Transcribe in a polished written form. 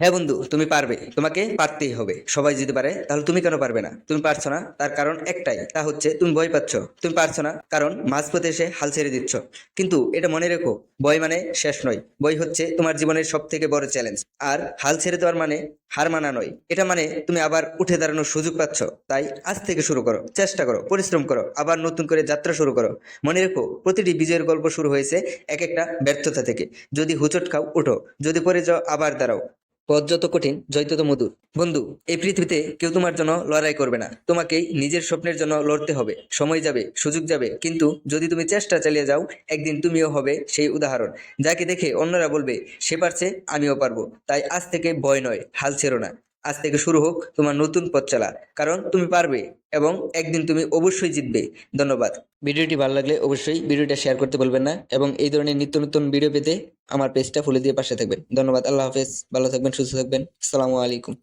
হ্যাঁ বন্ধু, তুমি পারবে। তোমাকে পারতেই হবে। সবাই যদি পারে তাহলে তুমি কেন পারবে না? তুমি পারছো না তার কারণ একটাই, তা হচ্ছে তুমি ভয় পাচ্ছ। তুমি পারছো না কারণ মাঝপথে এসে হাল ছেড়ে দিচ্ছ। কিন্তু এটা মনে রেখো, ভয় মানে শেষ নয়। ভয় হচ্ছে তোমার জীবনের সব থেকে বড় চ্যালেঞ্জ। আর হাল ছেড়ে দেওয়ার মানে হার মানা নয়, এটা মানে তুমি আবার উঠে দাঁড়ানোর সুযোগ পাচ্ছ। তাই আজ থেকে শুরু করো, চেষ্টা করো, পরিশ্রম করো, আবার নতুন করে যাত্রা শুরু করো। মনে রেখো, প্রতিটি বিজয়ের গল্প শুরু হয়েছে এক একটা ব্যর্থতা থেকে। যদি হুচট খাও উঠো, যদি পড়ে যাও আবার দাঁড়াও। পথ যত কঠিন, জয় তত মধুর। বন্ধু, এই পৃথিবীতে কেউ তোমার জন্য লড়াই করবে না, তোমাকেই নিজের স্বপ্নের জন্য লড়তে হবে। সময় যাবে, সুযোগ যাবে, কিন্তু যদি তুমি চেষ্টা চালিয়ে যাও, একদিন তুমিও হবে সেই উদাহরণ যাকে দেখে অন্যরা বলবে, সে পারছে, আমিও পারবো। তাই আজ থেকে ভয় নয়, হাল ছেড়ো না। আজ থেকে শুরু হোক তোমার নতুন পথ চলা, কারণ তুমি পারবে এবং একদিন তুমি অবশ্যই জিতবে। ধন্যবাদ। ভিডিওটি ভালো লাগলে অবশ্যই ভিডিওটা শেয়ার করতে বলবেন না, এবং এই ধরনের নিত্য নতুন ভিডিও পেতে আমার পেজটা ফলো দিয়ে পাশে থাকবেন। ধন্যবাদ। আল্লাহ হাফেজ। ভালো থাকবেন, সুস্থ থাকবেন। আসসালামু আলাইকুম।